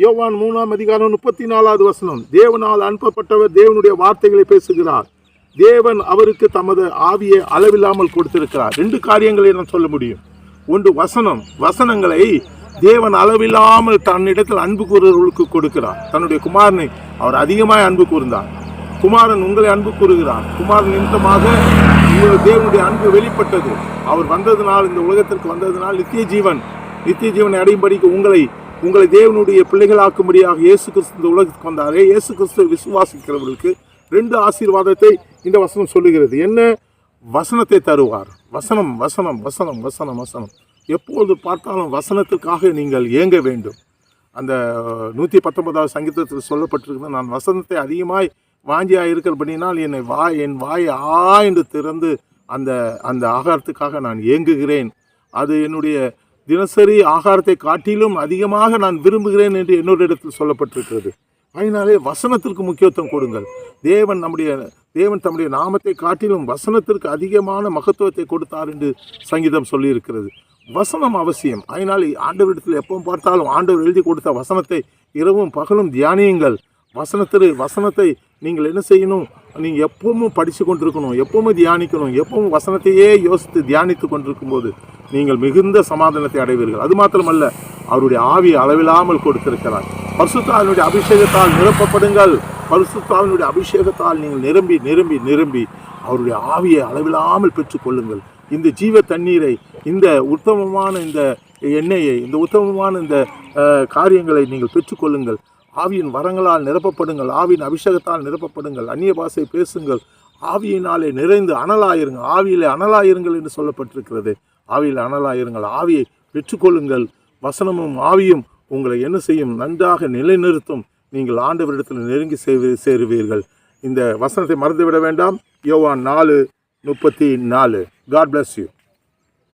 யோவான் 3 34வது வசனம். தேவனால் அனுப்பப்பட்டவர் தேவனுடைய வார்த்தைகளை பேசுகிறார். தேவன் அவருக்கு தமது ஆவியை அளவில்லாமல் கொடுத்திருக்கிறார். 2 காரியங்களை நான் சொல்ல முடியும். ஒன்று வசனங்களை தேவன் அளவில்லாமல் தன்னிடத்தில் அன்பு கூறுவர்களுக்கு கொடுக்கிறார். தன்னுடைய குமாரனை அவர் அதிகமாய் அன்பு கூர்ந்தார். குமாரன் உங்களை அன்பு கூறுகிறார். குமாரன் நிமித்தமாக தேவனுடைய அன்பு வெளிப்பட்டது. அவர் வந்ததினால், இந்த உலகத்திற்கு வந்ததினால் நித்திய ஜீவனை அடையும்படிக்கு உங்களை தேவனுடைய பிள்ளைகளாக்கும்படியாக இயேசு கிறிஸ்து இந்த உலகத்துக்கு வந்தாரே. இயேசு கிறிஸ்துவை விசுவாசிக்கிறவர்களுக்கு 2 ஆசீர்வாதத்தை இந்த வசனம் சொல்லுகிறது. என்ன? வசனத்தை தருவார். வசனம். எப்பொழுது பார்த்தாலும் வசனத்திற்காக நீங்கள் ஏங்க வேண்டும். அந்த 119வது சங்கீதத்தில் சொல்லப்பட்டிருக்கிறது, நான் வசனத்தை அதிகமாய் வாஞ்சியாக இருக்கிறபடினால் என் வாயை என்று திறந்து அந்த ஆகாரத்துக்காக நான் ஏங்குகிறேன். அது என்னுடைய தினசரி ஆகாரத்தை காட்டிலும் அதிகமாக நான் விரும்புகிறேன் என்று என்னோட இடத்தில் சொல்லப்பட்டிருக்கிறது. அதனாலே வசனத்திற்கு முக்கியத்துவம் கொடுங்கள். தேவன் தம்முடைய நாமத்தை காட்டிலும் வசனத்திற்கு அதிகமான மகத்துவத்தை கொடுத்தார் என்று சங்கீதம் சொல்லியிருக்கிறது. வசனம் அவசியம். அதனால் ஆண்டவரிடத்தில் எப்பவும் பார்த்தாலும் ஆண்டவர் எழுதி கொடுத்த வசனத்தை இரவும் பகலும் தியானியுங்கள். வசனத்தை நீங்கள் என்ன செய்யணும்? நீங்கள் எப்பவும் படித்து கொண்டிருக்கணும், எப்பவும் தியானிக்கணும். எப்பவும் வசனத்தையே யோசித்து தியானித்து கொண்டிருக்கும் போது நீங்கள் மிகுந்த சமாதானத்தை அடைவீர்கள். அது மாத்திரமல்ல, அவருடைய ஆவியை அளவில்லாமல் கொடுத்திருக்கிறார். பரிசுத்தாவினுடைய அபிஷேகத்தால் நிரப்பப்படுங்கள். பரிசுத்தாவினுடைய அபிஷேகத்தால் நீங்கள் நிரம்பி அவருடைய ஆவியை அளவில்லாமல் பெற்றுக்கொள்ளுங்கள். இந்த ஜீவ தண்ணீரை, இந்த உத்தமமான இந்த எண்ணெயை, இந்த உத்தமமான இந்த காரியங்களை நீங்கள் பெற்றுக்கொள்ளுங்கள். ஆவியின் வரங்களால் நிரப்பப்படுங்கள். ஆவியின் அபிஷேகத்தால் நிரப்பப்படுங்கள். அந்நிய பாஷை பேசுங்கள். ஆவியினாலே நிறைந்து அனலாயிருங்கள். ஆவியிலே அனலாயிருங்கள் என்று சொல்லப்பட்டிருக்கிறது. ஆவியில் அனலாயிருங்கள். ஆவியை பெற்றுக்கொள்ளுங்கள். வசனமும் ஆவியும் உங்களை என்ன செய்யும்? நன்றாக நிலைநிறுத்தும். நீங்கள் ஆண்டவரிடத்தில் நெருங்கி சேருவீர்கள். இந்த வசனத்தை மறந்துவிட வேண்டாம். யோவான் 4:34. God bless you.